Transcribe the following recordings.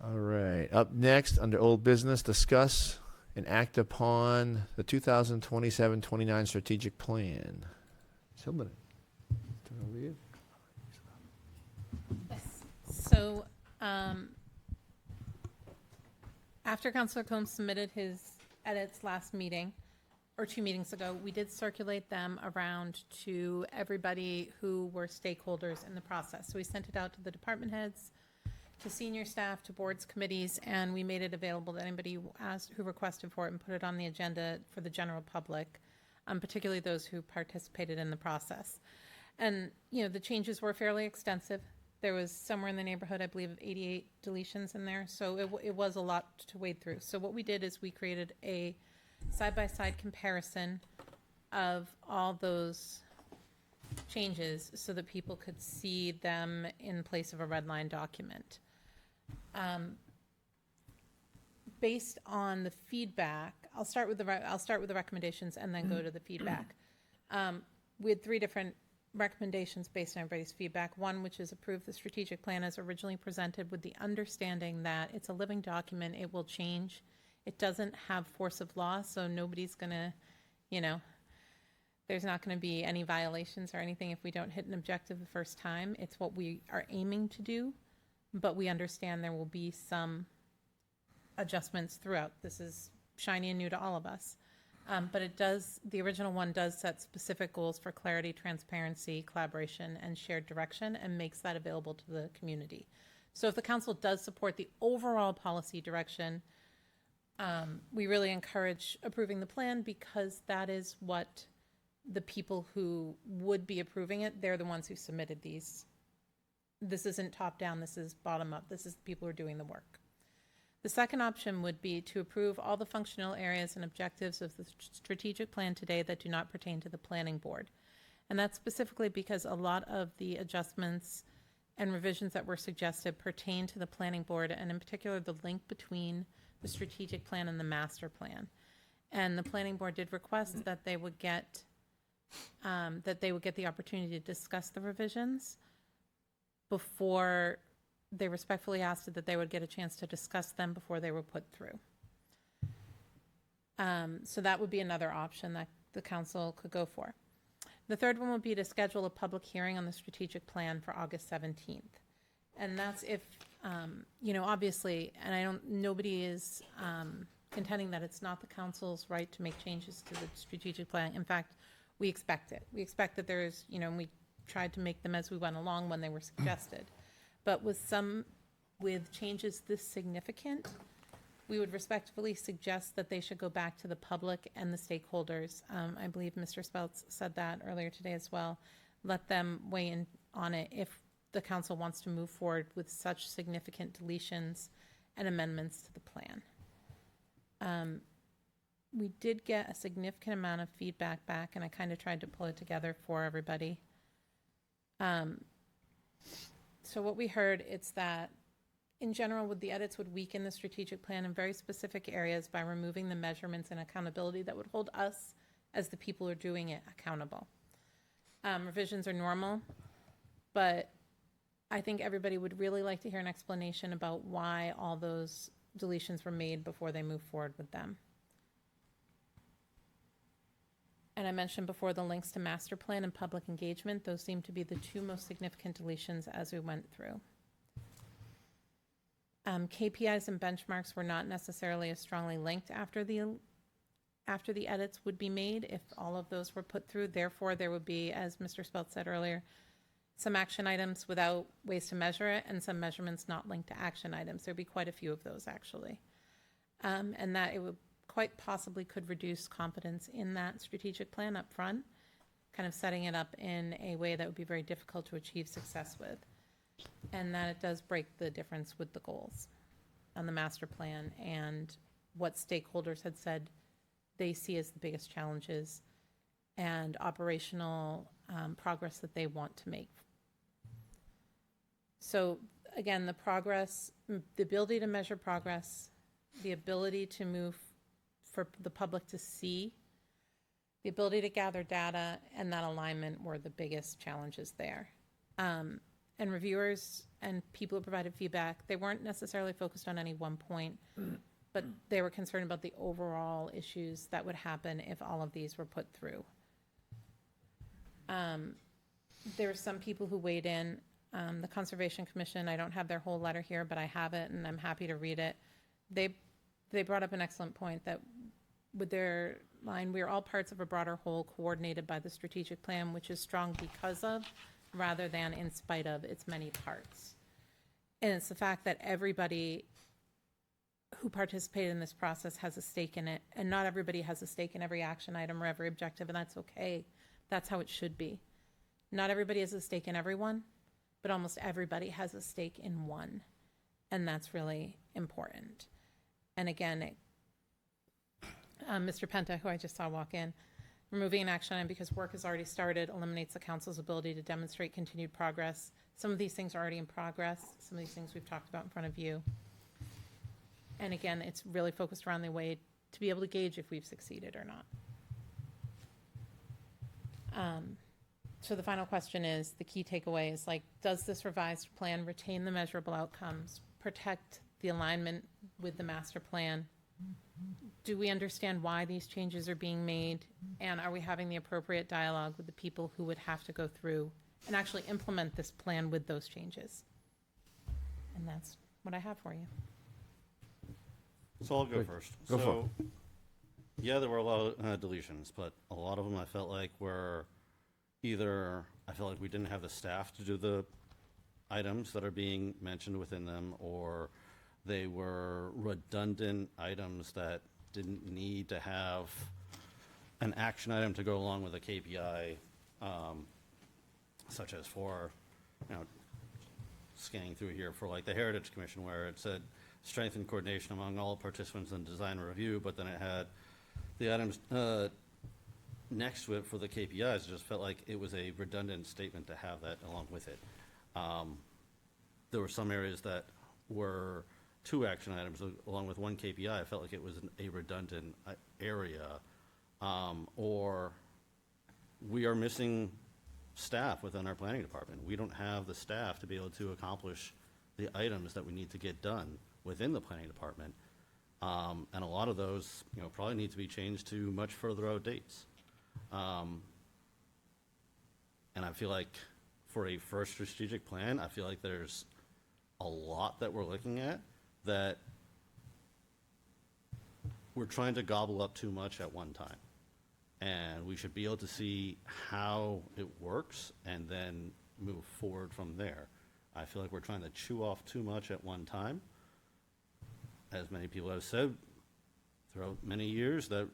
All right. Up next, under old business, discuss and act upon the 2027-29 strategic plan. Tillman, turn it over to you. Yes. So, after Councilor Combs submitted his edits last meeting, or 2 meetings ago, we did circulate them around to everybody who were stakeholders in the process. So we sent it out to the department heads, to senior staff, to boards, committees, and we made it available to anybody who requested for it and put it on the agenda for the general public, particularly those who participated in the process. And, the changes were fairly extensive. There was somewhere in the neighborhood, I believe, of 88 deletions in there, so it was a lot to wade through. So what we did is we created a side-by-side comparison of all those changes so that people could see them in place of a red line document. Based on the feedback, I'll start with the recommendations and then go to the feedback. We had 3 different recommendations based on everybody's feedback. One, which is approve the strategic plan as originally presented with the understanding that it's a living document, it will change. It doesn't have force of law, so nobody's gonna, there's not gonna be any violations or anything if we don't hit an objective the first time. It's what we are aiming to do, but we understand there will be some adjustments throughout. This is shiny and new to all of us. But the original one does set specific goals for clarity, transparency, collaboration, and shared direction, and makes that available to the community. So if the council does support the overall policy direction, we really encourage approving the plan, because that is what the people who would be approving it, they're the ones who submitted these. This isn't top down, this is bottom up. This is the people who are doing the work. The second option would be to approve all the functional areas and objectives of the strategic plan today that do not pertain to the planning board. And that's specifically because a lot of the adjustments and revisions that were suggested pertain to the planning board, and in particular the link between the strategic plan and the master plan. And the planning board did request that they would get the opportunity to discuss the revisions before. They respectfully asked that they would get a chance to discuss them before they were put through. So that would be another option that the council could go for. The third one would be to schedule a public hearing on the strategic plan for August 17th. And that's if, obviously, and nobody is contending that it's not the council's right to make changes to the strategic plan. In fact, we expect it. We expect that there's, and we tried to make them as we went along when they were suggested. But with changes this significant, we would respectfully suggest that they should go back to the public and the stakeholders. I believe Mr. Speltz said that earlier today as well. Let them weigh in on it if the council wants to move forward with such significant deletions and amendments to the plan. We did get a significant amount of feedback back, and I kind of tried to pull it together for everybody. So what we heard, it's that, in general, the edits would weaken the strategic plan in very specific areas by removing the measurements and accountability that would hold us, as the people who are doing it, accountable. Revisions are normal, but I think everybody would really like to hear an explanation about why all those deletions were made before they move forward with them. And I mentioned before the links to master plan and public engagement. Those seem to be the 2 most significant deletions as we went through. KPIs and benchmarks were not necessarily as strongly linked after the edits would be made if all of those were put through. Therefore, there would be, as Mr. Speltz said earlier, some action items without ways to measure it, and some measurements not linked to action items. There'd be quite a few of those, actually. And that it would quite possibly could reduce confidence in that strategic plan up front, kind of setting it up in a way that would be very difficult to achieve success with. And that it does break the difference with the goals on the master plan and what stakeholders had said they see as the biggest challenges and operational progress that they want to make. So again, the ability to measure progress, the ability to move for the public to see, the ability to gather data, and that alignment were the biggest challenges there. And and reviewers and people who provided feedback, they weren't necessarily focused on any one point, but they were concerned about the overall issues that would happen if all of these were put through. There are some people who weighed in. The Conservation Commission, I don't have their whole letter here, but I have it, and I'm happy to read it. They brought up an excellent point that with their line, we are all parts of a broader whole coordinated by the strategic plan, which is strong because of, rather than in spite of, its many parts. And it's the fact that everybody who participated in this process has a stake in it, and not everybody has a stake in every action item or every objective, and that's okay. That's how it should be. Not everybody has a stake in everyone, but almost everybody has a stake in one, and that's really important. And again, Mr. Penta, who I just saw walk in, removing an action item because work has already started eliminates the council's ability to demonstrate continued progress. Some of these things are already in progress. Some of these things we've talked about in front of you. And again, it's really focused around the way to be able to gauge if we've succeeded or not. So the final question is, the key takeaway is, like, does this revised plan retain the measurable outcomes, protect the alignment with the master plan? Do we understand why these changes are being made? And are we having the appropriate dialogue with the people who would have to go through and actually implement this plan with those changes? And that's what I have for you. So I'll go Good. first. Go for So, yeah, there were a lot of deletions, but a lot of them I felt like were either, I felt like we didn't have the staff to do the items that are being mentioned within them, or they were redundant items that didn't need to have an action item to go along with a KPI, such as for, scanning through here for like the Heritage Commission, where it said strengthen coordination among all participants in design and review, but then it had the items next to it for the KPIs. It just felt like it was a redundant statement to have that along with it. There were some areas that were 2 action items along with 1 KPI. I felt like it was a redundant area, or we are missing staff within our planning department. We don't have the staff to be able to accomplish the items that we need to get done within the planning department. And a lot of those, probably need to be changed to much further out dates. And I feel like for a first strategic plan, I feel like there's a lot that we're looking at that we're trying to gobble up too much at one time. And we should be able to see how it works and then move forward from there. I feel like we're trying to chew off too much at one time. As many people have said throughout many years, that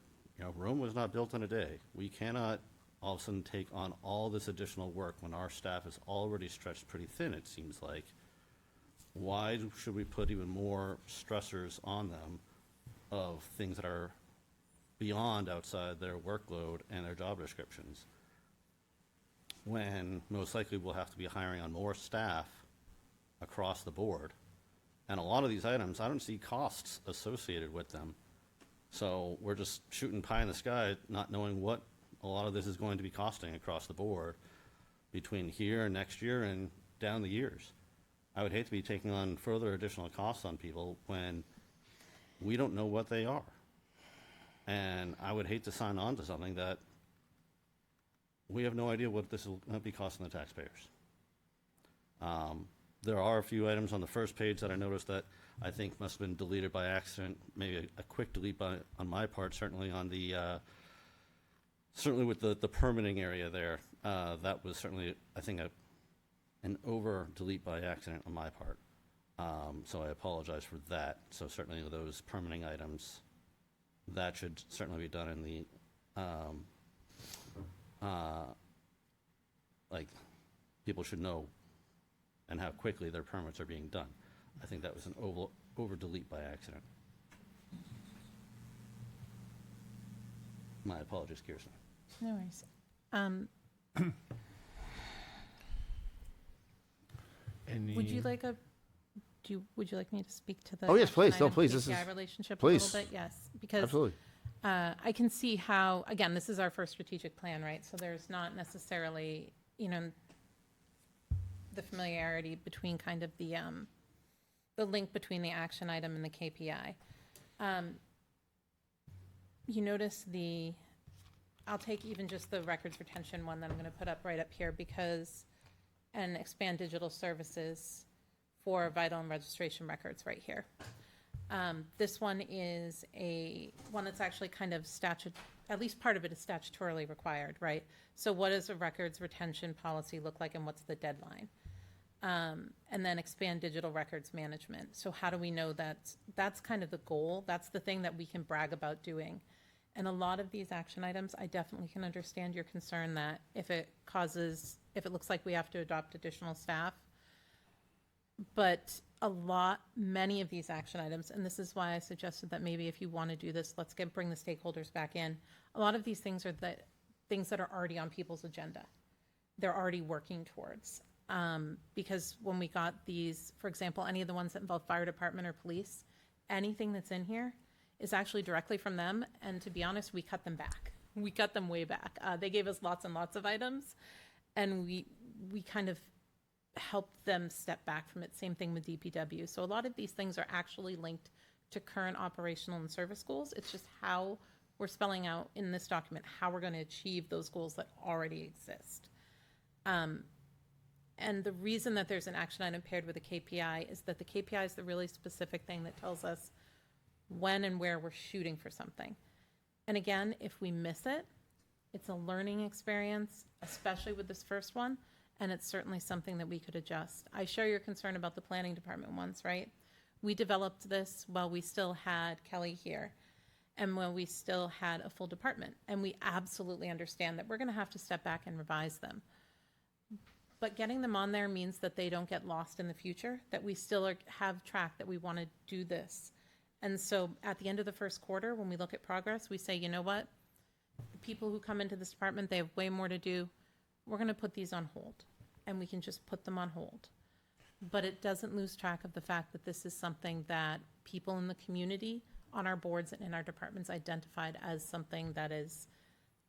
Rome was not built in a day. We cannot all of a sudden take on all this additional work when our staff is already stretched pretty thin, it seems like. Why should we put even more stressors on them of things that are beyond outside their workload and their job descriptions, when most likely we'll have to be hiring on more staff across the board? And a lot of these items, I don't see costs associated with them. So we're just shooting pie in the sky, not knowing what a lot of this is going to be costing across the board between here and next year and down the years. I would hate to be taking on further additional costs on people when we don't know what they are. And I would hate to sign on to something that we have no idea what this will be costing the taxpayers. There are a few items on the first page that I noticed that I think must have been deleted by accident, maybe a quick delete on my part, certainly on the, certainly with the permitting area there. That was certainly, I think, an over delete by accident on my part. So I apologize for that. So certainly those permitting items, that should certainly be done in the, like, people should know and how quickly their permits are being done. I think that was an over delete by accident. My apologies, Kirsten. No worries. Would you like would you like me to speak to the Oh, yes, action please. No, item please, this KPI is- relationship please. a little bit? Yes, because Absolutely. I can see how, again, this is our first strategic plan, right? So there's not necessarily, the familiarity between kind of the link between the action item and the KPI. You notice I'll take even just the records retention one that I'm going to put up right up here and expand digital services for vital and registration records right here. This one is one that's actually kind of at least part of it is statutorily required, right? So what does a records retention policy look like and what's the deadline? And then expand digital records management. So how do we know that's kind of the goal? That's the thing that we can brag about doing. And a lot of these action items, I definitely can understand your concern that if it looks like we have to adopt additional staff. But many of these action items, and this is why I suggested that maybe if you want to do this, let's bring the stakeholders back in. A lot of these things are things that are already on people's agenda. They're already working towards. Because when we got these, for example, any of the ones that involve fire department or police, anything that's in here is actually directly from them. And to be honest, we cut them back. We cut them way back. They gave us lots and lots of items, and we kind of helped them step back from it. Same thing with DPW. So a lot of these things are actually linked to current operational and service goals. It's just how we're spelling out in this document how we're going to achieve those goals that already exist. And the reason that there's an action item paired with a KPI is that the KPI is the really specific thing that tells us when and where we're shooting for something. And again, if we miss it, it's a learning experience, especially with this first one, and it's certainly something that we could adjust. I share your concern about the planning department ones, right? We developed this while we still had Kelly here and when we still had a full department, and we absolutely understand that we're going to have to step back and revise them. But getting them on there means that they don't get lost in the future, that we still have track that we want to do this. And so at the end of the first quarter, when we look at progress, we say, you know what? The people who come into this department, they have way more to do. We're going to put these on hold, and we can just put them on hold. But it doesn't lose track of the fact that this is something that people in the community, on our boards and in our departments, identified as something that is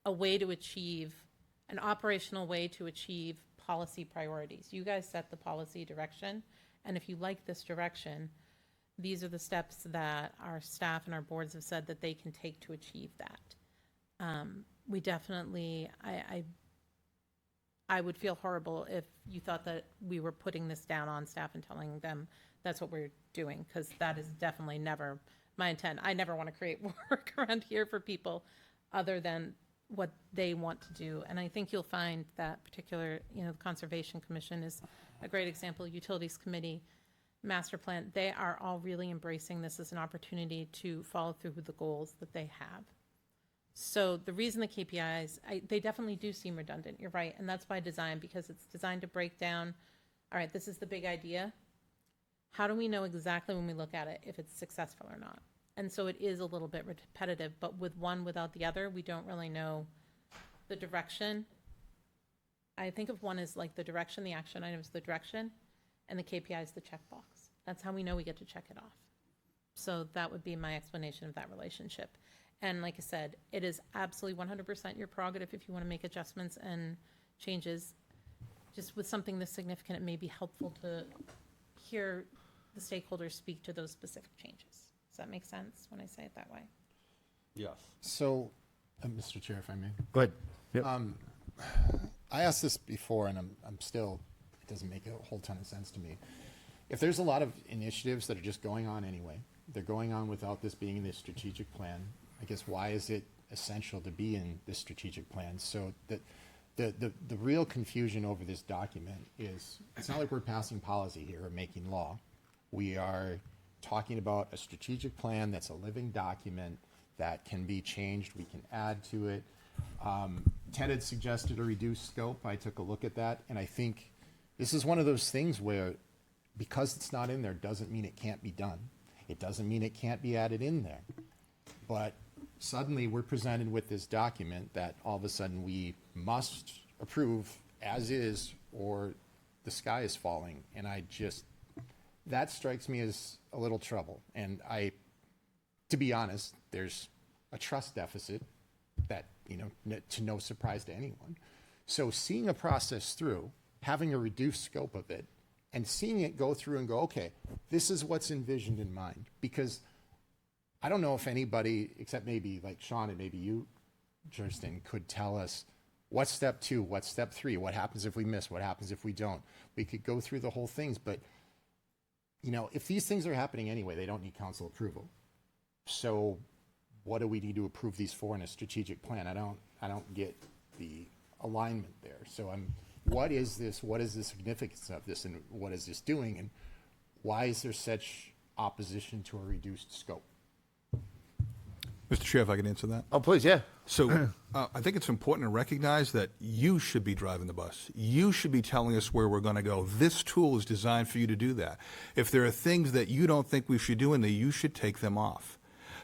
a way to achieve, an operational way to achieve policy priorities. You guys set the policy direction, and if you like this direction, these are the steps that our staff and our boards have said that they can take to achieve that. We definitely, I would feel horrible if you thought that we were putting this down on staff and telling them that's what we're doing, because that is definitely never my intent. I never want to create work around here for people other than what they want to do. And I think you'll find that particular, the Conservation Commission is a great example, Utilities Committee, Master Plan, they are all really embracing this as an opportunity to follow through with the goals that they have. So the reason the KPIs, they definitely do seem redundant, you're right, and that's by design, because it's designed to break down, all right, this is the big idea. How do we know exactly when we look at it if it's successful or not? And so it is a little bit repetitive, but with one without the other, we don't really know the direction. I think of one as like the direction, the action item is the direction, and the KPI is the checkbox. That's how we know we get to check it off. So that would be my explanation of that relationship. And like I said, it is absolutely 100% your prerogative if you want to make adjustments and changes. Just with something this significant, it may be helpful to hear the stakeholders speak to those specific changes. Does that make sense when I say it that way? Yes. So, Mr. Chair, if I may. Go ahead. Yep. I asked this before, and I'm still, it doesn't make a whole ton of sense to me. If there's a lot of initiatives that are just going on anyway, they're going on without this being in the strategic plan, I guess why is it essential to be in this strategic plan? So that the real confusion over this document is, it's not like we're passing policy here or making law. We are talking about a strategic plan that's a living document that can be changed. We can add to it. Ted had suggested a reduced scope. I took a look at that, and I think this is one of those things where because it's not in there doesn't mean it can't be done. It doesn't mean it can't be added in there. But suddenly we're presented with this document that all of a sudden we must approve as is or the sky is falling. And that strikes me as a little trouble. And to be honest, there's a trust deficit that, to no surprise to anyone. So seeing a process through having a reduced scope of it, and seeing it go through and go, okay, this is what's envisioned in mind. Because I don't know if anybody, except maybe like Sean and maybe you, Kirsten, could tell us what's step 2, what's step 3, what happens if we miss, what happens if we don't. We could go through the whole things, but you know, if these things are happening anyway, they don't need council approval. So what do we need to approve these for in a strategic plan? I don't get the alignment there. So what is this? What is the significance of this, and what is this doing, and why is there such opposition to a reduced scope? Mr. Chair, if I can answer that. Oh, please, yeah. So I think it's important to recognize that you should be driving the bus. You should be telling us where we're going to go. This tool is designed for you to do that. If there are things that you don't think we should do in there, you should take them off.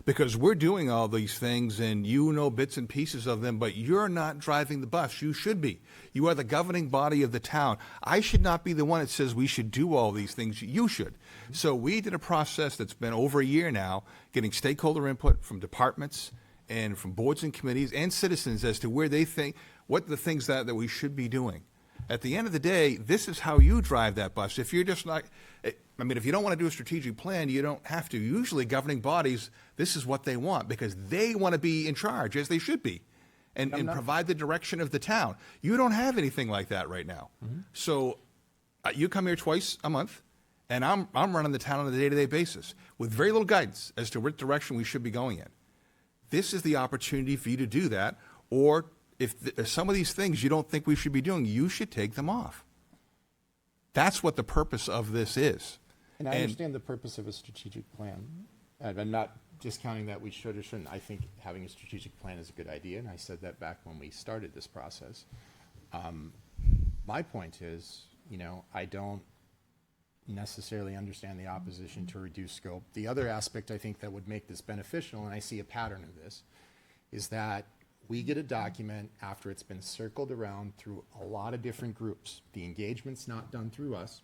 Because we're doing all these things and you know bits and pieces of them, but you're not driving the bus. You should be. You are the governing body of the town. I should not be the one that says we should do all these things. You should. So we did a process that's been over a year now, getting stakeholder input from departments and from boards and committees and citizens as to where they think, what the things that we should be doing. At the end of the day, this is how you drive that bus. If you're just not, I mean, if you don't want to do a strategic plan, you don't have to. Usually governing bodies, this is what they want because they want to be in charge, as they should be, and provide the direction of the town. You don't have anything like that right now. Mm-hmm. So you come here twice a month, and I'm running the town on a day-to-day basis with very little guidance as to what direction we should be going in. This is the opportunity for you to do that, or if some of these things you don't think we should be doing, you should take them off. That's what the purpose of this is. And I understand the purpose of a strategic plan. And I'm not discounting that we should or shouldn't. I think having a strategic plan is a good idea, and I said that back when we started this process. My point is, you know, I don't necessarily understand the opposition to reduced scope. The other aspect I think that would make this beneficial, and I see a pattern of this, is that we get a document after it's been circled around through a lot of different groups. The engagement's not done through us.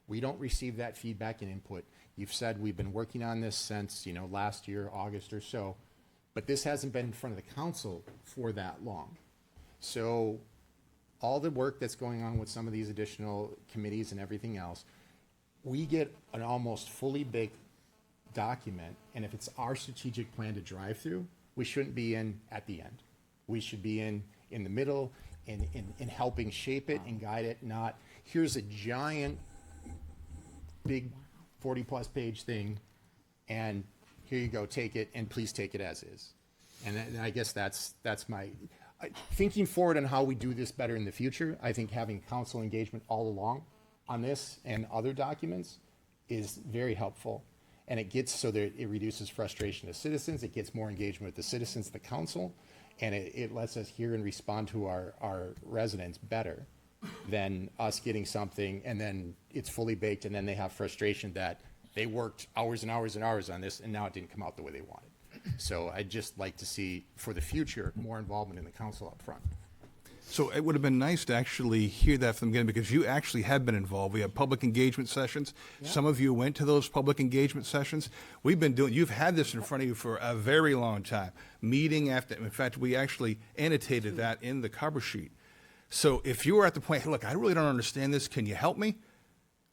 We don't receive that feedback and input. You've said we've been working on this since, you know, last year, August or so, but this hasn't been in front of the council for that long. So all the work that's going on with some of these additional committees and everything else, we get an almost fully baked document, and if it's our strategic plan to drive through, we shouldn't be in at the end. We should be in the middle in helping shape it and guide it, not here's a giant, big 40-plus page thing, and here you go, take it, and please take it as is. And I guess that's my thinking forward on how we do this better in the future. I think having council engagement all along on this and other documents is very helpful. And it gets so that it reduces frustration of citizens. It gets more engagement with the citizens, the council, and it lets us hear and respond to our residents better than us getting something and then it's fully baked and then they have frustration that they worked hours and hours and hours on this and now it didn't come out the way they wanted. So I'd just like to see, for the future, more involvement in the council up front. So it would have been nice to actually hear that from the beginning because you actually have been involved. We have public engagement sessions. Yeah. Some of you went to those public engagement sessions. We've been doing, you've had this in front of you for a very long time. Meeting after, in fact, we actually annotated that in the cover sheet. So if you were at the point, hey, look, I really don't understand this. Can you help me?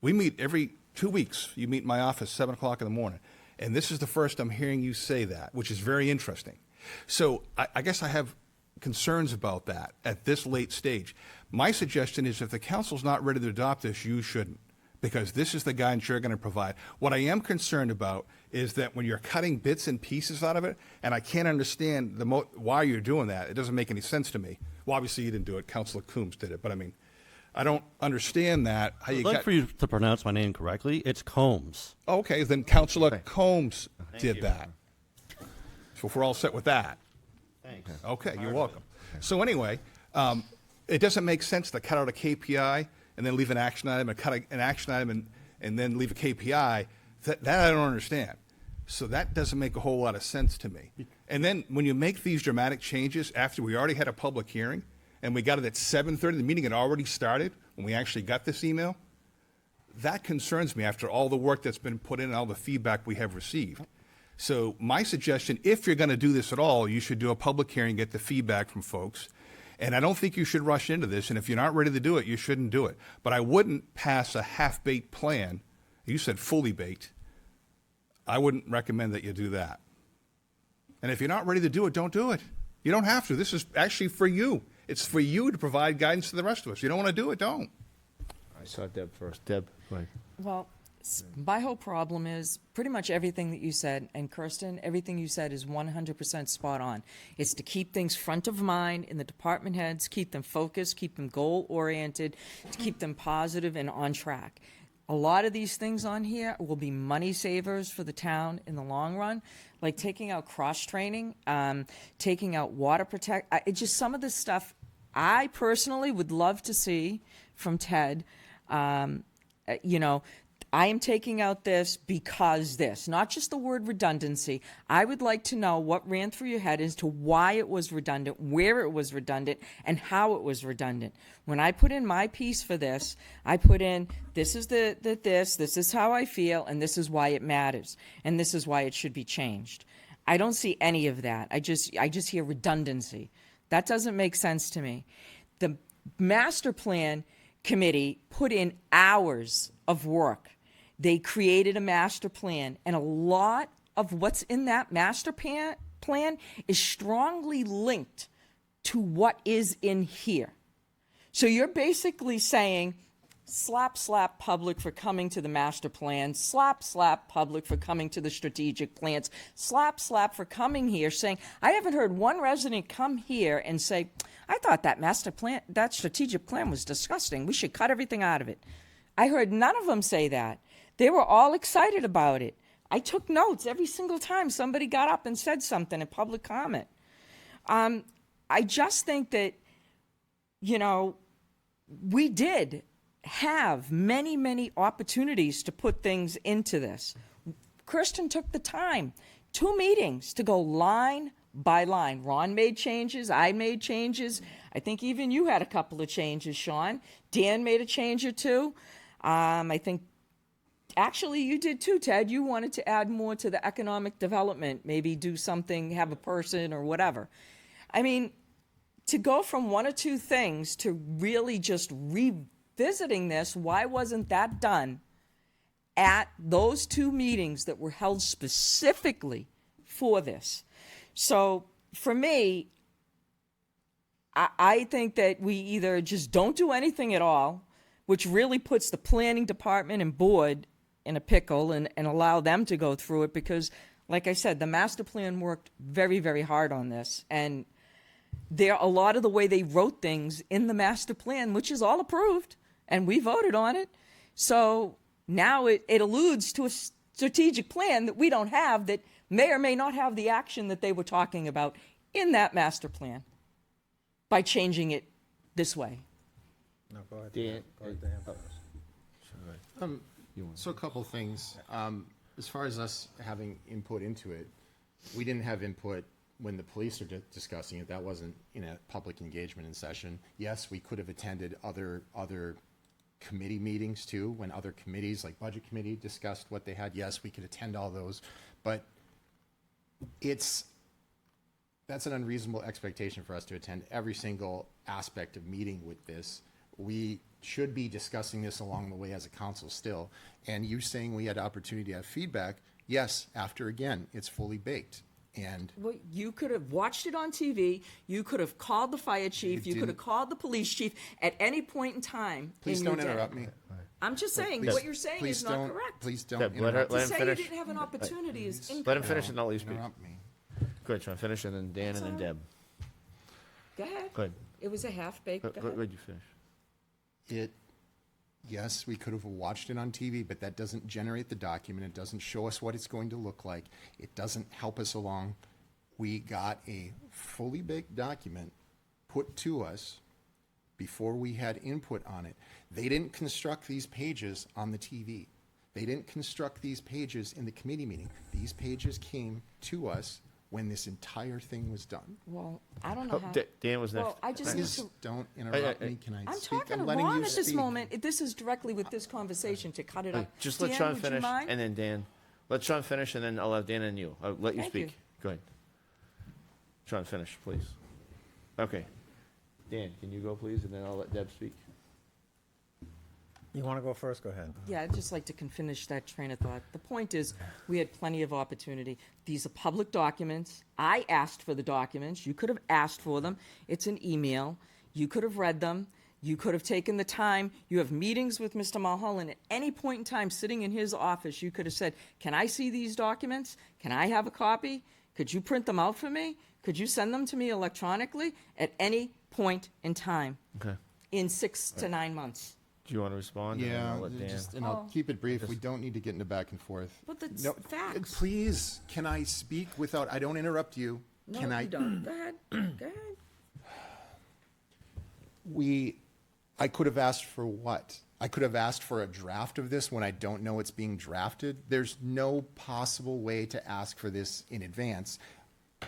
We meet every 2 weeks. You meet in my office, 7 o'clock in the morning. And this is the first I'm hearing you say that, which is very interesting. So I guess I have concerns about that at this late stage. My suggestion is if the council's not ready to adopt this, you shouldn't, because this is the guidance you're going to provide. What I am concerned about is that when you're cutting bits and pieces out of it, and I can't understand why you're doing that. It doesn't make any sense to me. Well, obviously you didn't do it. Councilor Coombs did it, but I mean, I don't understand that. How you I'd like for you to pronounce my name correctly. It's Combs. Okay, then Councilor Combs did that. So if we're all set with that. Thanks. Okay, you're welcome. So anyway, it doesn't make sense to cut out a KPI and then leave an action item and cut an action item and then leave a KPI. That I don't understand. So that doesn't make a whole lot of sense to me. And then when you make these dramatic changes after we already had a public hearing and we got it at 7:30, the meeting had already started when we actually got this email, that concerns me after all the work that's been put in and all the feedback we have received. So my suggestion, if you're going to do this at all, you should do a public hearing, get the feedback from folks. And I don't think you should rush into this, and if you're not ready to do it, you shouldn't do it. But I wouldn't pass a half-baked plan. You said fully baked. I wouldn't recommend that you do that. And if you're not ready to do it, don't do it. You don't have to. This is actually for you. It's for you to provide guidance to the rest of us. You don't want to do it, don't. I saw Deb first. Deb, go ahead. Well, my whole problem is pretty much everything that you said, and Kirsten, everything you said is 100% spot on. It's to keep things front of mind in the department heads, keep them focused, keep them goal-oriented, to keep them positive and on track. A lot of these things on here will be money savers for the town in the long run, like taking out cross-training, taking out water protect. It's just some of the stuff I personally would love to see from Ted. You know, I am taking out this because this, not just the word redundancy. I would like to know what ran through your head as to why it was redundant, where it was redundant, and how it was redundant. When I put in my piece for this, I put in, this is this is how I feel, and this is why it matters, and this is why it should be changed. I don't see any of that. I just hear redundancy. That doesn't make sense to me. The master plan committee put in hours of work. They created a master plan, and a lot of what's in that master plan is strongly linked to what is in here. So you're basically saying, slap public for coming to the master plan, slap public for coming to the strategic plans, slap for coming here, saying, I haven't heard one resident come here and say, I thought that master plan, that strategic plan was disgusting. We should cut everything out of it. I heard none of them say that. They were all excited about it. I took notes every single time somebody got up and said something in public comment. I just think that, you know, we did have many opportunities to put things into this. Kirsten took the time, 2 meetings, to go line by line. Ron made changes, I made changes. I think even you had a couple of changes, Sean. Dan made a change or two. I think actually you did too, Ted. You wanted to add more to the economic development, maybe do something, have a person or whatever. I mean, to go from 1 or 2 things to really just revisiting this, why wasn't that done at those 2 meetings that were held specifically for this? So for me, I think that we either just don't do anything at all, which really puts the planning department and board in a pickle, and allow them to go through it, because, like I said, the master plan worked very hard on this. And a lot of the way they wrote things in the master plan, which is all approved, and we voted on it. So now it alludes to a strategic plan that we don't have, that may or may not have the action that they were talking about in that master plan by changing it this way. No, go ahead. Dan, Go ahead, Dan. So a couple things. As far as us having input into it, we didn't have input when the police are discussing it. That wasn't in a public engagement in session. Yes, we could have attended other committee meetings too, when other committees like budget committee discussed what they had. Yes, we could attend all those, but that's an unreasonable expectation for us to attend every single aspect of meeting with this. We should be discussing this along the way as a council still. And you saying we had opportunity to have feedback, yes, after again, it's fully baked. And Well, you could have watched it on TV. You could have called the fire chief. You could have called the police chief at any point in time. please in your don't day. interrupt me. I'm just saying, Please- what you're saying please is not don't- correct. Please don't Deb, let interrupt. her To finish. say you didn't have an opportunity is incorrect. Let him finish and I'll let you speak. Interrupt me. Go ahead, Sean, finish, and then Dan, and then Deb. Go ahead. Go ahead. It was a half-baked. Go Go ahead. ahead, you finish. Yes, we could have watched it on TV, but that doesn't generate the document. It doesn't show us what it's going to look like. It doesn't help us along. We got a fully baked document put to us before we had input on it. They didn't construct these pages on the TV. They didn't construct these pages in the committee meeting. These pages came to us when this entire thing was done. Well, I don't know Oh, how. Dan was next. Well, I just need Please to. don't interrupt me. Can I I'm speak? talking to letting Ron you at this speak. moment. This is directly with this conversation to cut it up. Just let Dan, Sean would you finish, mind? and then Dan. Let Sean finish, and then I'll have Dan and you. I'll let you Thank speak. you. Go ahead. Sean, finish, please. Okay. Dan, can you go, please, and then I'll let Deb speak? You want to go first? Go ahead. Yeah, I'd just like to finish that train of thought. The point is, we had plenty of opportunity. These are public documents. I asked for the documents. You could have asked for them. It's an email. You could have read them. You could have taken the time. You have meetings with Mr. Mulholland. At any point in time, sitting in his office, you could have said, can I see these documents? Can I have a copy? Could you print them out for me? Could you send them to me electronically? At any point in time, Okay. in 6 to 9 months. Do you want to respond? And then Yeah, I'll let Dan. and I'll keep it brief. We don't need to get into back and forth. But that's No, facts. please, can I speak without, I don't interrupt you. No, Can I? you don't. Go ahead. Go ahead. I could have asked for what? I could have asked for a draft of this when I don't know it's being drafted. There's no possible way to ask for this in advance.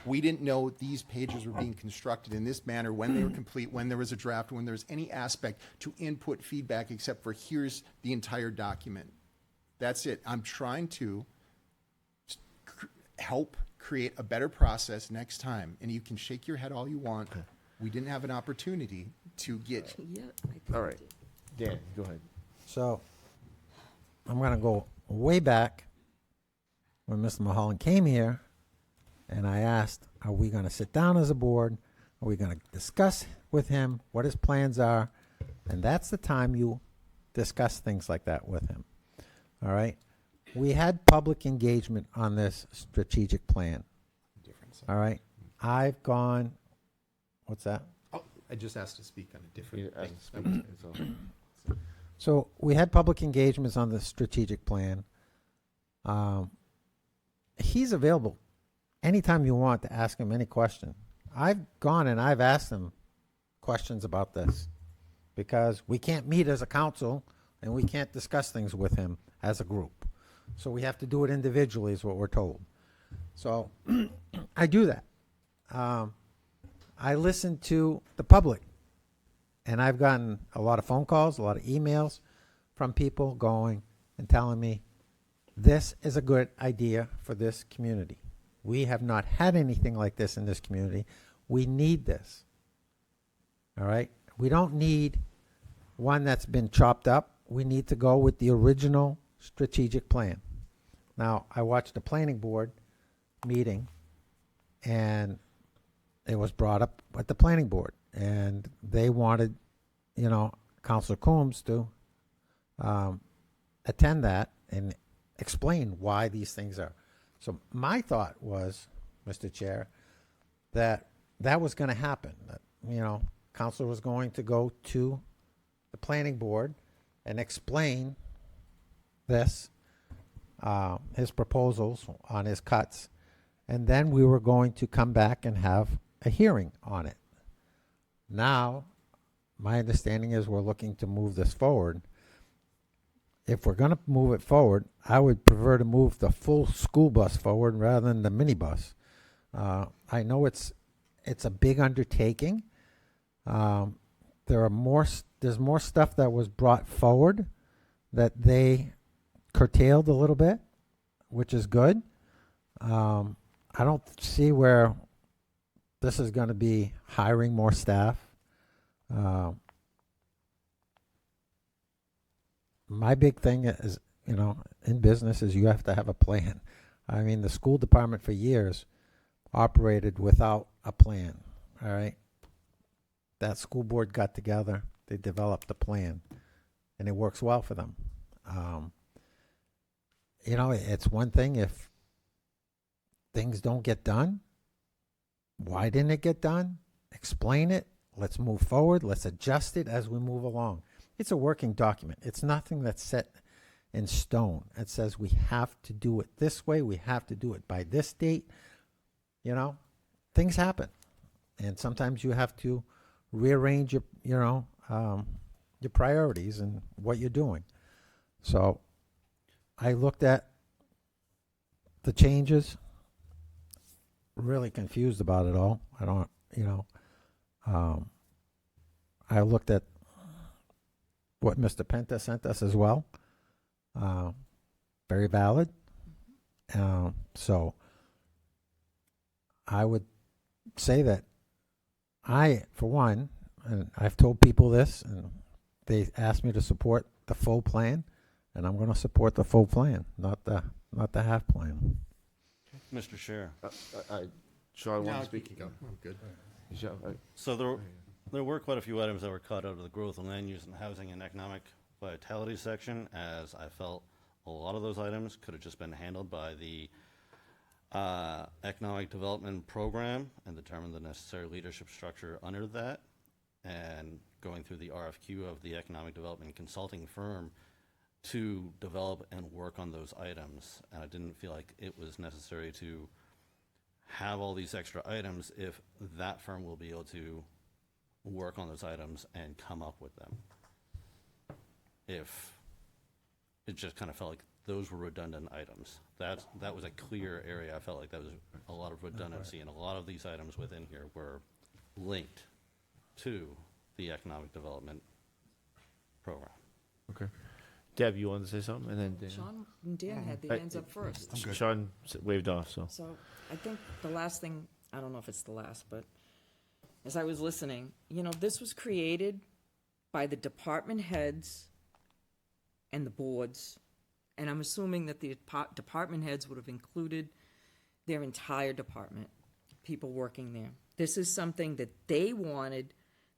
We didn't know these pages were being constructed in this manner, when they were complete, when there was a draft, when there was any aspect to input feedback except for here's the entire document. That's it. I'm trying to help create a better process next time. And you can shake your head all you want. We didn't have an opportunity to get. Yeah, I think All you right. did. Dan, go ahead. So, I'm going to go way back when Mr. Mulholland came here, and I asked, are we going to sit down as a board? Are we going to discuss with him what his plans are? And that's the time you discuss things like that with him. All right? We had public engagement on this strategic plan. All right? I've gone, what's that? Oh, I just asked to speak on a different You thing. asked to speak, it's all. So we had public engagements on the strategic plan. He's available anytime you want to ask him any question. I've gone and I've asked him questions about this because we can't meet as a council and we can't discuss things with him as a group. So we have to do it individually is what we're told. So I do that. I listen to the public. And I've gotten a lot of phone calls, a lot of emails from people going and telling me, this is a good idea for this community. We have not had anything like this in this community. We need this. All right? We don't need one that's been chopped up. We need to go with the original strategic plan. Now, I watched the planning board meeting, and it was brought up at the planning board. And they wanted, Councilor Coombs to attend that and explain why these things are. So my thought was, Mr. Chair, that was going to happen. That, Councilor was going to go to the planning board and explain this, his proposals on his cuts, and then we were going to come back and have a hearing on it. Now, my understanding is we're looking to move this forward. If we're going to move it forward, I would prefer to move the full school bus forward rather than the minibus. I know it's a big undertaking. There's more stuff that was brought forward that they curtailed a little bit, which is good. I don't see where this is going to be hiring more staff. My big thing is, in business is you have to have a plan. I mean, the school department for years operated without a plan. All right. That school board got together, they developed a plan, and it works well for them. It's one thing if things don't get done. Why didn't it get done? Explain it. Let's move forward. Let's adjust it as we move along. It's a working document. It's nothing that's set in stone. It says we have to do it this way. We have to do it by this date. Things happen. And sometimes you have to rearrange your priorities and what you're doing. So I looked at the changes, really confused about it all. I don't, I looked at what Mr. Penta sent us as well. Very valid. So I would say that I, for one, and I've told people this, and they asked me to support the full plan, and I'm going to support the full plan, not the half plan. Mr. Chair. Sean, want No, to speak? I'm good. So there were quite a few items that were cut out of the growth and land use and housing and economic vitality section, as I felt a lot of those items could have just been handled by the economic development program and determine the necessary leadership structure under that, and going through the RFQ of the economic development consulting firm to develop and work on those items. And I didn't feel like it was necessary to have all these extra items if that firm will be able to work on those items and come up with them. If it just kind of felt like those were redundant items. That was a clear area. I felt like that was a lot of redundancy, and a lot of these items within here were linked to the economic development program. Okay. Deb, you wanted to say something? And then Dan. Sean and Dan had their hands up first. Sean waved off, so. So I think the last thing, I don't know if it's the last, but as I was listening, this was created by the department heads and the boards, and I'm assuming that the department heads would have included their entire department, people working there. This is something that they wanted.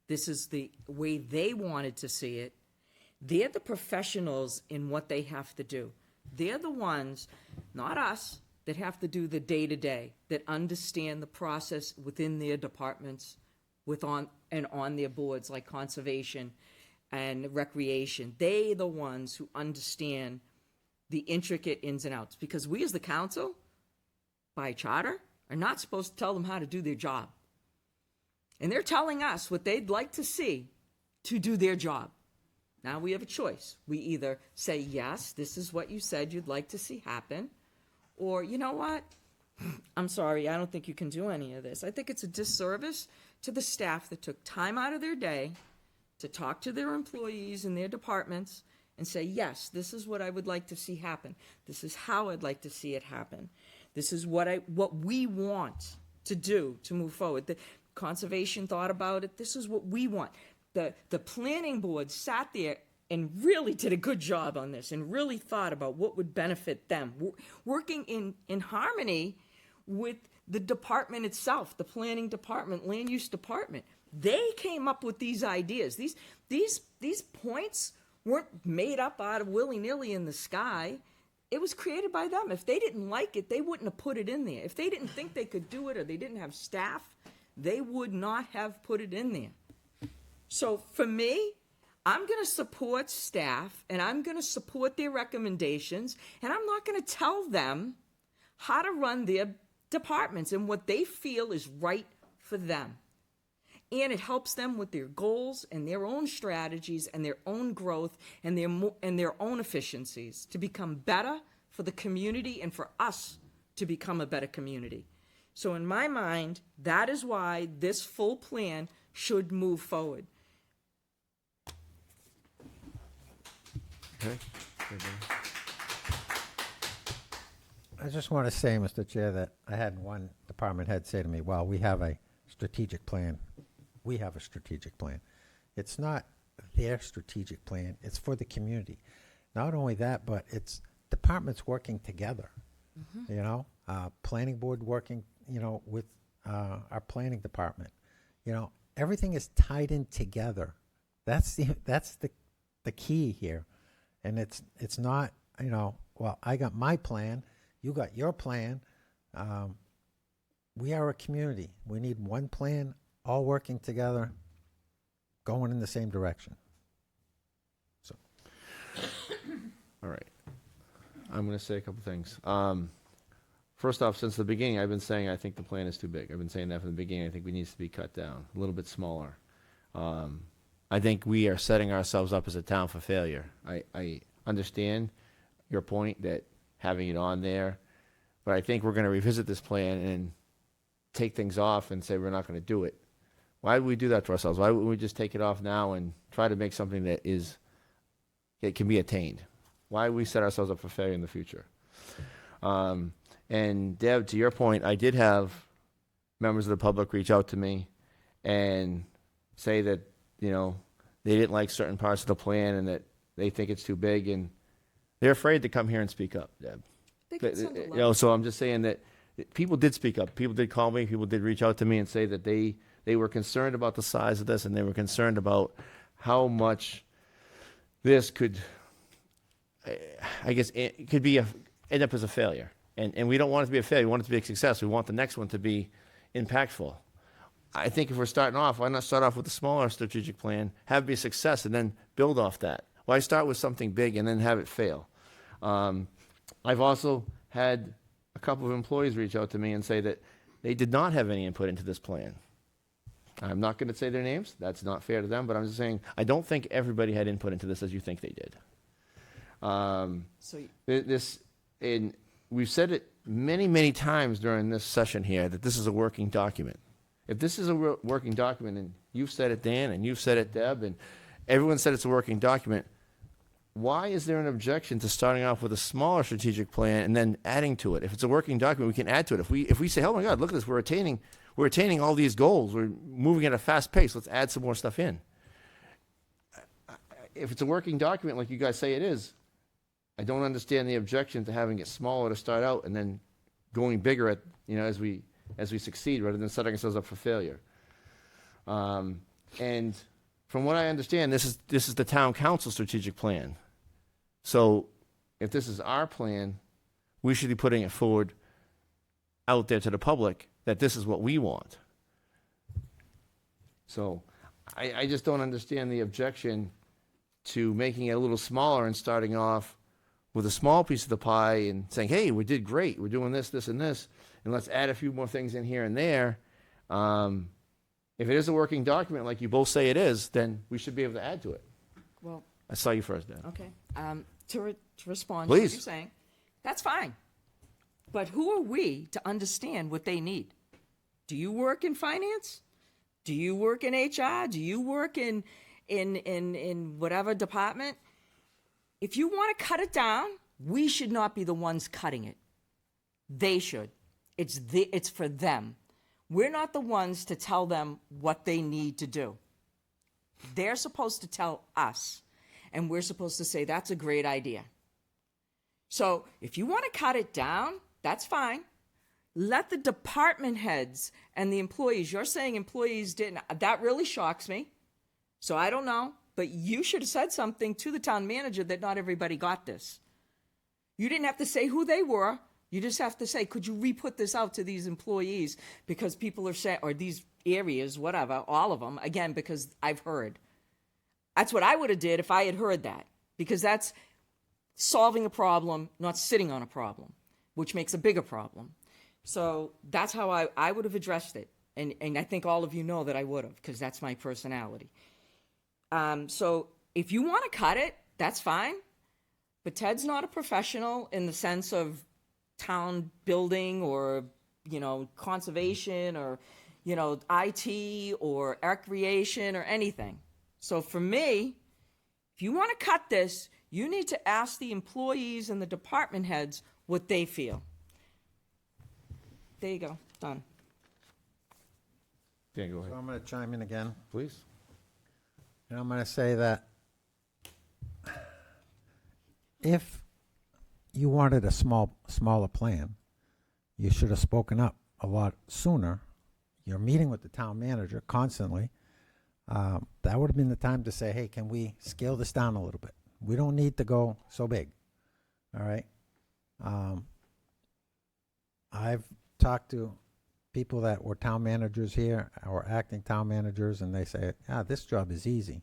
This is the way they wanted to see it. They're the professionals in what they have to do. They're the ones, not us, that have to do the day-to-day, that understand the process within their departments, on their boards like conservation and recreation. They're the ones who understand the intricate ins and outs, because we as the council, by charter, are not supposed to tell them how to do their job. And they're telling us what they'd like to see to do their job. Now we have a choice. We either say, yes, this is what you said you'd like to see happen, or, you know what? I'm sorry, I don't think you can do any of this. I think it's a disservice to the staff that took time out of their day to talk to their employees in their departments and say, yes, this is what I would like to see happen. This is how I'd like to see it happen. This is what we want to do to move forward. The conservation thought about it. This is what we want. The planning board sat there and really did a good job on this and really thought about what would benefit them, working in harmony with the department itself, the planning department, land use department. They came up with these ideas. These points weren't made up out of willy-nilly in the sky. It was created by them. If they didn't like it, they wouldn't have put it in there. If they didn't think they could do it or they didn't have staff, they would not have put it in there. So for me, I'm going to support staff, and I'm going to support their recommendations, and I'm not going to tell them how to run their departments and what they feel is right for them. And it helps them with their goals and their own strategies and their own growth and their own efficiencies to become better for the community and for us to become a better community. So in my mind, that is why this full plan should move forward. Okay. I just want to say, Mr. Chair, that I had one department head say to me, well, we have a strategic plan. We have a strategic plan. It's not their strategic plan. It's for the community. Not only that, but it's departments working together. Planning board working, with our planning department. Everything is tied in together. That's the key here. And it's not, well, I got my plan, you got your plan. We are a community. We need one plan, all working together, going in the same direction. So, All right. I'm going to say a couple things. First off, since the beginning, I've been saying I think the plan is too big. I've been saying that from the beginning. I think it needs to be cut down, a little bit smaller. I think we are setting ourselves up as a town for failure. I understand your point that having it on there, but I think we're going to revisit this plan and take things off and say we're not going to do it. Why would we do that to ourselves? Why wouldn't we just take it off now and try to make something that can be attained? Why would we set ourselves up for failure in the future? And Deb, to your point, I did have members of the public reach out to me and say that they didn't like certain parts of the plan and that they think it's too big, and they're afraid to come here and speak up, Deb. They can send a You letter. so I'm just saying that people did speak up. People did call me. People did reach out to me and say that they were concerned about the size of this, and they were concerned about how much this could, I guess, it could be end up as a failure. And we don't want it to be a failure. We want it to be a success. We want the next one to be impactful. I think if we're starting off, why not start off with a smaller strategic plan, have it be a success, and then build off that? Why start with something big and then have it fail? I've also had a couple of employees reach out to me and say that they did not have any input into this plan. I'm not going to say their names. That's not fair to them, but I'm just saying I don't think everybody had input into this as you think they did. So And we've said it many, many times during this session here that this is a working document. If this is a working document, and you've said it, Dan, and you've said it, Deb, and everyone said it's a working document, why is there an objection to starting off with a smaller strategic plan and then adding to it? If it's a working document, we can add to it. If we say, oh my God, look at this, we're attaining all these goals, we're moving at a fast pace, let's add some more stuff in. If it's a working document like you guys say it is, I don't understand the objection to having it smaller to start out and then going bigger as we succeed rather than setting ourselves up for failure. And from what I understand, this is the town council strategic plan. So if this is our plan, we should be putting it forward out there to the public that this is what we want. So I just don't understand the objection to making it a little smaller and starting off with a small piece of the pie and saying, hey, we did great. We're doing this, this, and this, and let's add a few more things in here and there. If it is a working document like you both say it is, then we should be able to add to it. Well, I saw you first, Dan. okay. To respond to what Please. you're saying, that's fine. But who are we to understand what they need? Do you work in finance? Do you work in HR? Do you work in whatever department? If you want to cut it down, we should not be the ones cutting it. They should. It's for them. We're not the ones to tell them what they need to do. They're supposed to tell us, and we're supposed to say, that's a great idea. So if you want to cut it down, that's fine. Let the department heads and the employees, you're saying employees didn't, that really shocks me. So I don't know, but you should have said something to the town manager that not everybody got this. You didn't have to say who they were. You just have to say, could you re-put this out to these employees? Because people are saying, or these areas, whatever, all of them, again, because I've heard. That's what I would have did if I had heard that. Because that's solving a problem, not sitting on a problem, which makes a bigger problem. So that's how I would have addressed it. And I think all of you know that I would have, because that's my personality. So if you want to cut it, that's fine. But Ted's not a professional in the sense of town building or, conservation or, IT or recreation or anything. So for me, if you want to cut this, you need to ask the employees and the department heads what they feel. There you go. Done. Dan, go ahead. So I'm going to chime in again. Please. And I'm going to say that if you wanted a smaller plan, you should have spoken up a lot sooner. You're meeting with the town manager constantly. That would have been the time to say, hey, can we scale this down a little bit? We don't need to go so big. All right? I've talked to people that were town managers here or acting town managers, and they say, this job is easy.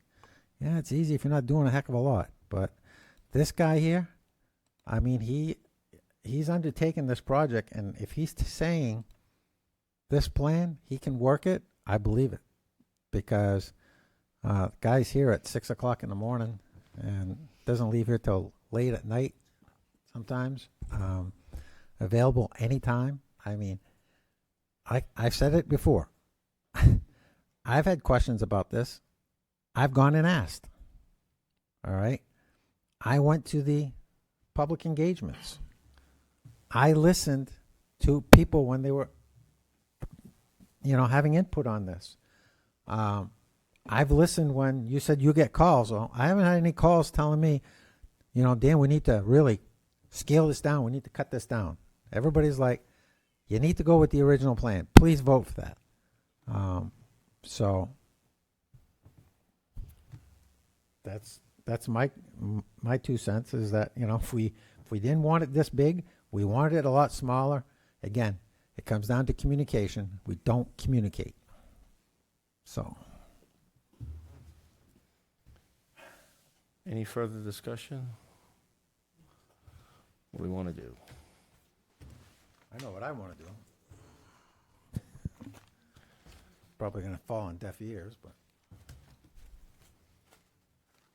Yeah, it's easy if you're not doing a heck of a lot. But this guy here, I mean, he's undertaken this project, and if he's saying this plan, he can work it, I believe it. Because guy's here at 6 o'clock in the morning and doesn't leave here till late at night sometimes. Available anytime. I mean, I've said it before. I've had questions about this. I've gone and asked. All right. I went to the public engagements. I listened to people when they were, having input on this. I've listened when you said you get calls. Well, I haven't had any calls telling me, Dan, we need to really scale this down. We need to cut this down. Everybody's like, you need to go with the original plan. Please vote for that. So that's my 2 cents is that, if we didn't want it this big, we wanted it a lot smaller. Again, it comes down to communication. We don't communicate. So. Any further discussion? What do we want to do? I know what I want to do. Probably going to fall on deaf ears, but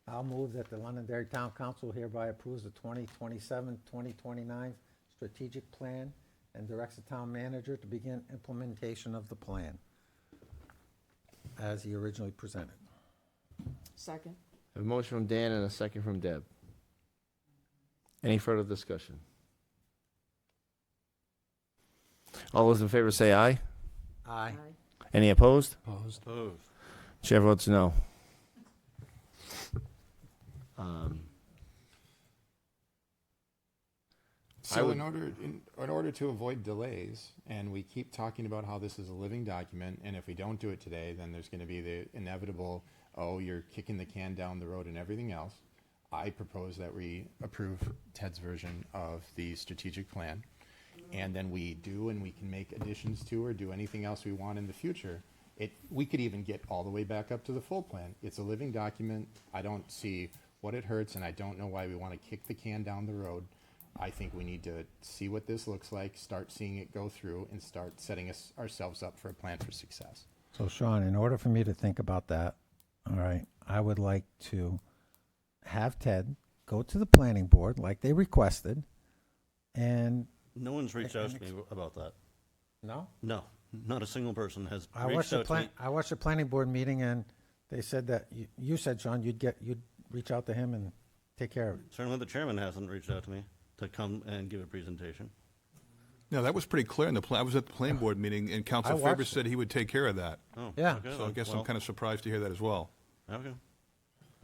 I'll move that the Londonderry Town Council hereby approves the 2027-2029 strategic plan and directs the town manager to begin implementation of the plan as he originally presented. Second. A motion from Dan and a second from Deb. Any further discussion? All those in favor say aye. Aye. Any opposed? Opposed. Chair votes no. So in order to avoid delays, and we keep talking about how this is a living document, and if we don't do it today, then there's going to be the inevitable, oh, you're kicking the can down the road and everything else. I propose that we approve Ted's version of the strategic plan, and then we can make additions to or do anything else we want in the future. We could even get all the way back up to the full plan. It's a living document. I don't see what it hurts, and I don't know why we want to kick the can down the road. I think we need to see what this looks like, start seeing it go through, and start setting ourselves up for a plan for success. So, Sean, in order for me to think about that, all right, I would like to have Ted go to the planning board like they requested, and No one's reached out to me about that. no, No, not a single person has I watched reached out to me. I watched the planning board meeting, and they said that you said, Sean, you'd reach out to him and take care of it. Certainly the chairman hasn't reached out to me to come and give a presentation. No, that was pretty clear in the plan. I was at the planning board meeting, and Council I Faber watched said he would take care of that. Oh, Yeah. okay, So I then. guess I'm Well, kind of surprised to hear that as well. Okay.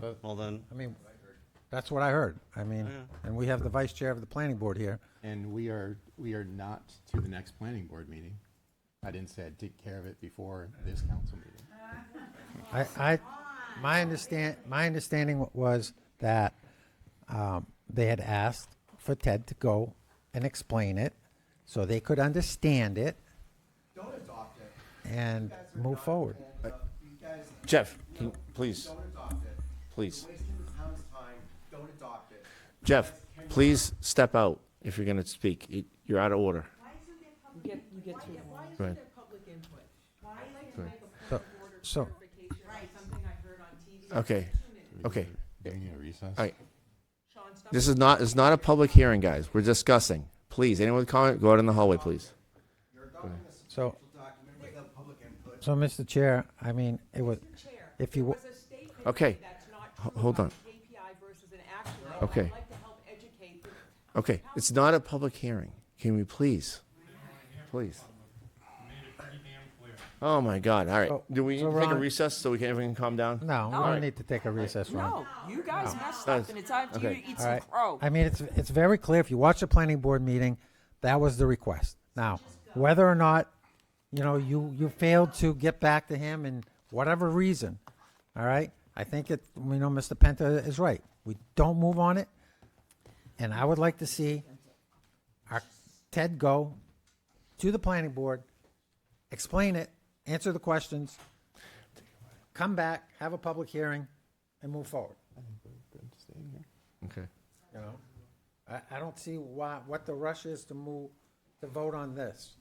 But- Well then, I mean, that's what I heard. I mean, Yeah. and we have the vice chair of the planning board here. And we are not to the next planning board meeting. I didn't say I'd take care of it before this council meeting. My understanding was that they had asked for Ted to go and explain it so they could understand it Don't adopt it. and You guys are move not forward. gonna- you guys- Jeff, no, please, Don't adopt it. please. You're wasting the town's time. Don't adopt it. Jeff, You guys cannot- please step out if you're going to speak. You're out of order. You get through the Go ahead. Public input. I'd like to make a So- point of order so- clarification on something I heard on TV. Okay. 2 minutes. Okay. Do we need a recess? All right. Sean, stop. This is not a public hearing, guys. We're discussing. Please, anyone with comment, go out in the hallway, please. You're adopting a So- substantial document without public input. So, Mr. Chair, I mean, it was, Mr. Chair, if you there w- was a statement Okay. made that's not true Hold about on. KPI versus an action item. Okay. I'd like to help educate the Okay, it's not a public hearing. Can we please? Please. Oh, my God. All right. So- Do we need so to take a Ron- recess so everyone can calm down? no, we No. don't need to take a recess, Ron. No, you guys messed No. up, and it's time for you Okay. to eat All some right. crow. I mean, it's very clear. If you watch the planning board meeting, that was the request. Now, whether or not, you failed to get back to him and whatever reason, all right? I think Mr. Penta is right. We don't move on it. And I would like to see our Ted go to the planning board, explain it, answer the questions, come back, have a public hearing, and move forward. I think we're good staying here. Okay. You know, I don't see what the rush is to vote on this.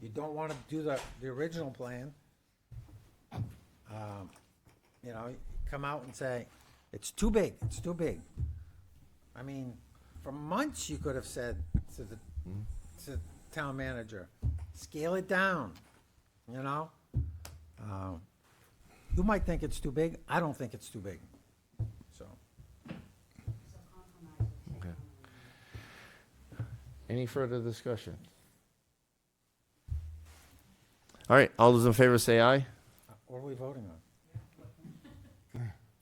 You don't want to do the original plan. Come out and say, it's too big, it's too big. I mean, for months you could have said to the town manager, scale it down, you know? You might think it's too big, I don't think it's too big, so. Okay. Any further discussion? All right, all those in favor say aye. What are we voting on?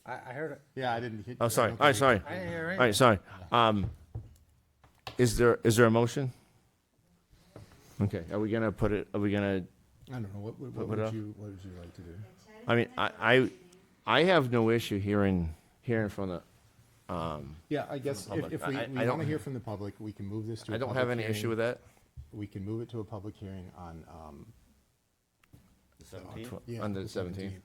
I heard it. Yeah, I didn't hit. Oh, sorry, all right, sorry. I didn't hear All anything. right, sorry. Is there a motion? Okay, are we gonna put it, are we gonna, I don't know, what Put would it up. you like to do? I mean, I have no issue hearing from the, Yeah, I guess public. if we I want don't- to hear from the public, we can move this to a I don't public have any issue hearing. with that. We can move it to a public hearing on, The 17th? yeah, Under the the 17th.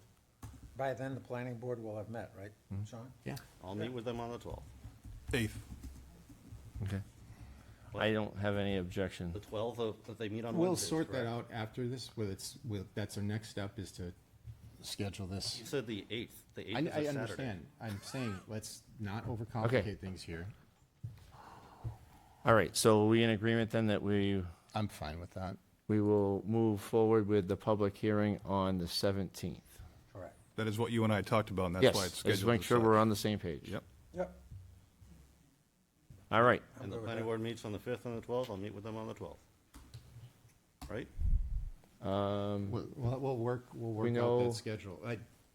By then, the planning board will have met, right, Sean? Yeah. I'll meet with them on the 12th. 8th. Okay. I don't have any objection. The 12th of, that they meet on We'll Wednesdays, sort that correct? out after this, that's our next step is to schedule this. You said the 8th. The 8th I is a Saturday. understand. I'm saying, let's not overcomplicate things here. All right, so are we in agreement then that we I'm fine with that. will move forward with the public hearing on the 17th? Correct. That is what you and I talked about, and that's Yes, why it's let's scheduled. make as sure such. we're on the same page. Yep. Yep. All right, And the planning board meets on the 5th and the 12th. I'll meet with them on the 12th. Right? We'll work out know- that schedule.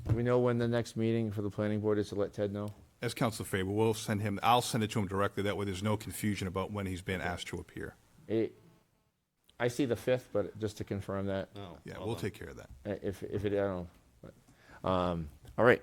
do we know when the next meeting for the planning board is to let Ted know? As Council Faber, we'll send him, I'll send it to him directly, that way there's no confusion about when he's been asked to appear. I see the 5th, but just to confirm that, No. Yeah, well we'll done. take care of that. if it, I don't know. But, all right,